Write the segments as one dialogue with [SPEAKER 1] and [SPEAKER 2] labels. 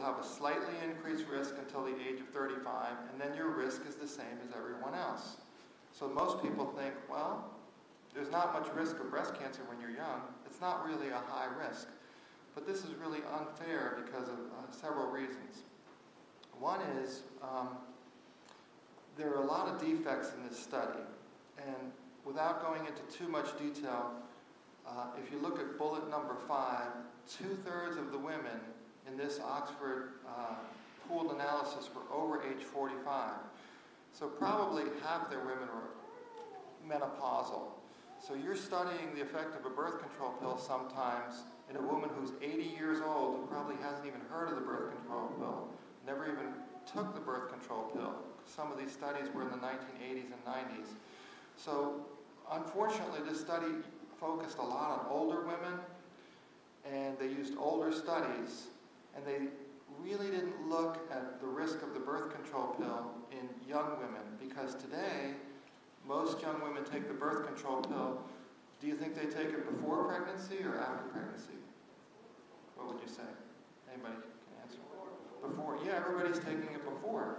[SPEAKER 1] you'll have a slightly increased risk until the age of 35, and then your risk is the same as everyone else. So most people think, well, there's not much risk of breast cancer when you're young. It's not really a high risk. But this is really unfair because of several reasons. One is there are a lot of defects in this study. And without going into too much detail, if you look at bullet number 5, 2/3 of the women in this Oxford pooled analysis were over age 45. So probably half their women were menopausal. So you're studying the effect of a birth control pill sometimes in a woman who's 80 years old who probably hasn't even heard of the birth control pill, never even took the birth control pill. Some of these studies were in the 1980s and 90s. So unfortunately, this study focused a lot on older women, and they used older studies, and they really didn't look at the risk of the birth control pill in young women, because today, most young women take the birth control pill. Do you think they take it before pregnancy or after pregnancy? What would you say? Anybody can answer? Before. Yeah, everybody's taking it before.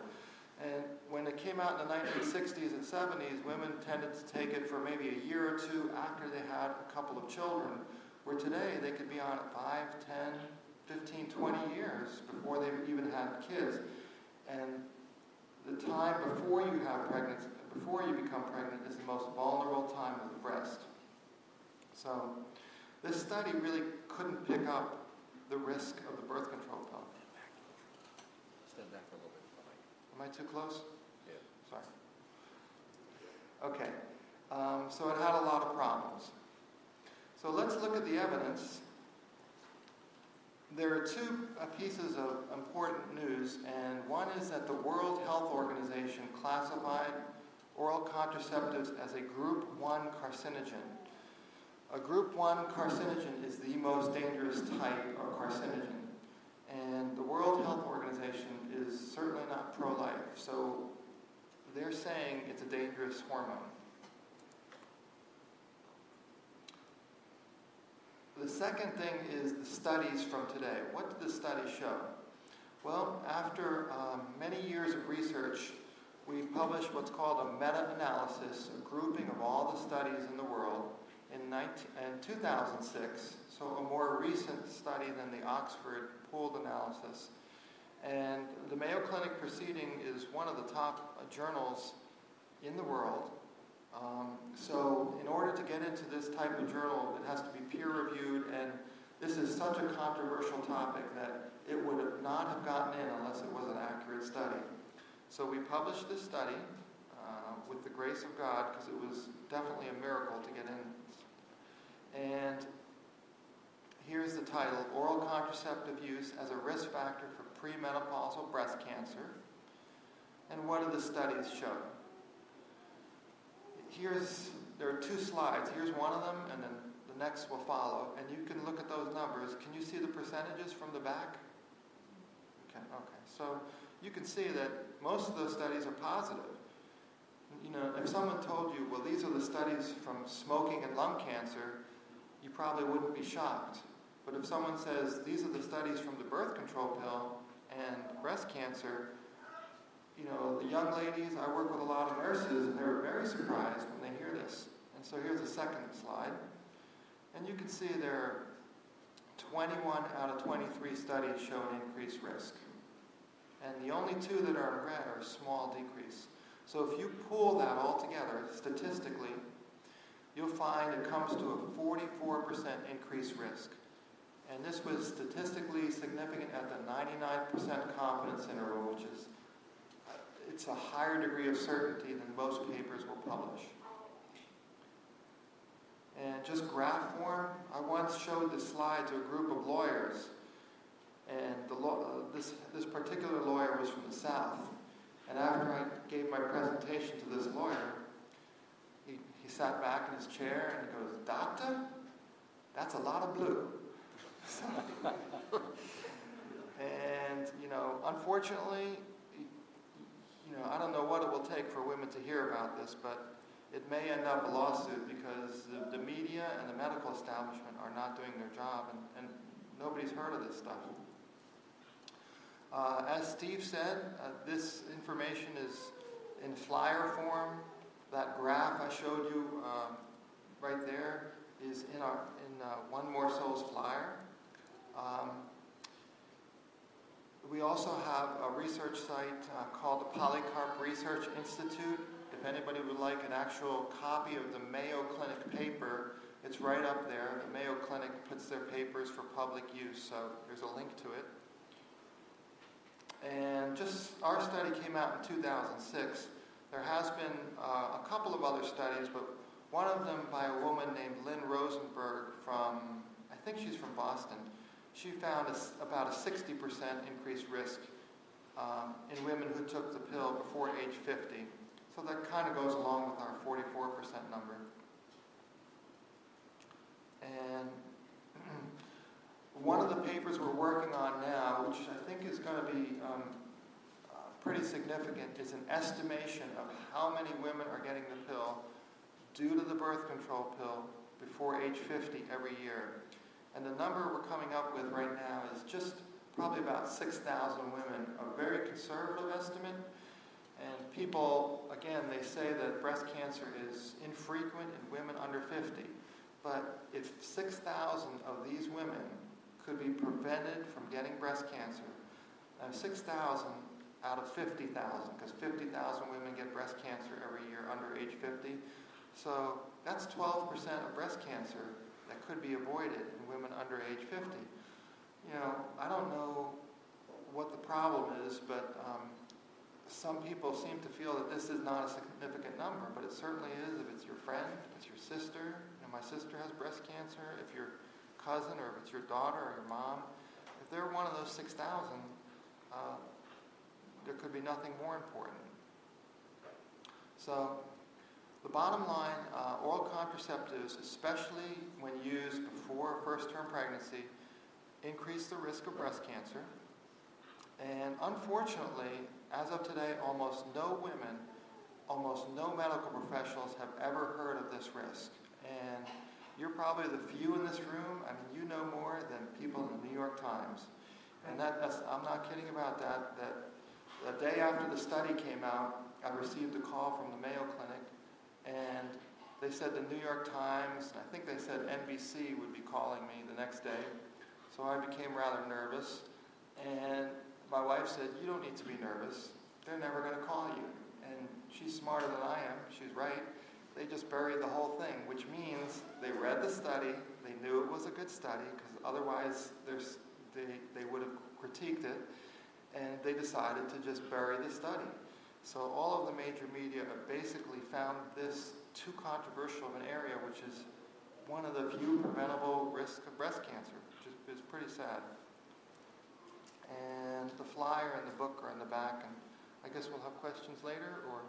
[SPEAKER 1] And when it came out in the 1960s and 70s, women tended to take it for maybe a year or two after they had a couple of children, where today they could be on it 5, 10, 15, 20 years before they've even had kids. And the time before you have pregnancy, before you become pregnant, is the most vulnerable time of the breast. So this study really couldn't pick up the risk of the birth control pill.
[SPEAKER 2] Stand back for a little bit.
[SPEAKER 1] Am I too close?
[SPEAKER 2] Yeah.
[SPEAKER 1] Sorry. Okay. So it had a lot of problems. So let's look at the evidence. There are two pieces of important news, and one is that the World Health Organization classified oral contraceptives as a Group 1 carcinogen. A Group 1 carcinogen is the most dangerous type of carcinogen. And the World Health Organization is certainly not pro-life, so they're saying it's a dangerous hormone. The second thing is the studies from today. What did the study show? Well, after many years of research, we published what's called a meta-analysis, a grouping of all the studies in the world in 2006, so a more recent study than the Oxford pooled analysis. And the Mayo Clinic Proceeding is one of the top journals in the world. So in order to get into this type of journal, it has to be peer-reviewed, and this is such a controversial topic that it would not have gotten in unless it was an accurate study. So we published this study with the grace of God, because it was definitely a miracle to get in. And here's the title: Oral Contraceptive Use as a Risk Factor for Premenopausal Breast Cancer. And what do the studies show? There are two slides. Here's one of them, and then the next will follow. And you can look at those numbers. Can you see the percentages from the back? Okay. So you can see that most of those studies are positive. You know, if someone told you, well, these are the studies from smoking and lung cancer, you probably wouldn't be shocked. But if someone says, these are the studies from the birth control pill and breast cancer, you know, the young ladies, I work with a lot of nurses, and they're very surprised when they hear this. And so here's the second slide. And you can see there are 21 out of 23 studies show an increased risk. And the only two that are in red are a small decrease. So if you pool that all together, statistically, you'll find it comes to a 44% increased risk. And this was statistically significant at the 99% confidence interval, which is it's a higher degree of certainty than most papers will publish. And just graph form, I once showed this slide to a group of lawyers, and this particular lawyer was from the South. And after I gave my presentation to this lawyer, he sat back in his chair and he goes, "Doctor, that's a lot of blue." And, you know, unfortunately, you know, I don't know what it will take for women to hear about this, but it may end up a lawsuit because the media and the medical establishment are not doing their job, and nobody's heard of this stuff. As Steve said, this information is in flyer form. That graph I showed you right there is in One More Soul's flyer. We also have a research site called the Polycarp Research Institute. If anybody would like an actual copy of the Mayo Clinic paper, it's right up there. The Mayo Clinic puts their papers for public use, so there's a link to it. And just our study came out in 2006. There has been a couple of other studies, but one of them by a woman named Lynn Rosenberg from, I think she's from Boston. She found about a 60% increased risk in women who took the pill before age 50. So that kind of goes along with our 44% number. And one of the papers we're working on now, which I think is going to be pretty significant, is an estimation of how many women are getting the pill due to the birth control pill before age 50 every year. And the number we're coming up with right now is just probably about 6,000 women, a very conservative estimate. And people, again, they say that breast cancer is infrequent in women under 50. But if 6,000 of these women could be prevented from getting breast cancer, 6,000 out of 50,000, because 50,000 women get breast cancer every year under age 50. So that's 12% of breast cancer that could be avoided in women under age 50. You know, I don't know what the problem is, but some people seem to feel that this is not a significant number, but it certainly is if it's your friend, if it's your sister. You know, my sister has breast cancer. If your cousin or if it's your daughter or your mom, if they're one of those 6,000, there could be nothing more important. So the bottom line, oral contraceptives, especially when used before first-term pregnancy, increase the risk of breast cancer. And unfortunately, as of today, almost no women, almost no medical professionals have ever heard of this risk. And you're probably the few in this room. I mean, you know more than people in the New York Times. And that's I'm not kidding about that. That the day after the study came out, I received a call from the Mayo Clinic, and they said the New York Times, and I think they said NBC would be calling me the next day. So I became rather nervous. And my wife said, "You don't need to be nervous. They're never going to call you." And she's smarter than I am. She's right. They just buried the whole thing, which means they read the study. They knew it was a good study, because otherwise they would have critiqued it. And they decided to just bury the study. So all of the major media have basically found this too controversial of an area, which is one of the few preventable risks of breast cancer, which is pretty sad. And the flyer and the book are in the back, and I guess we'll have questions later, or...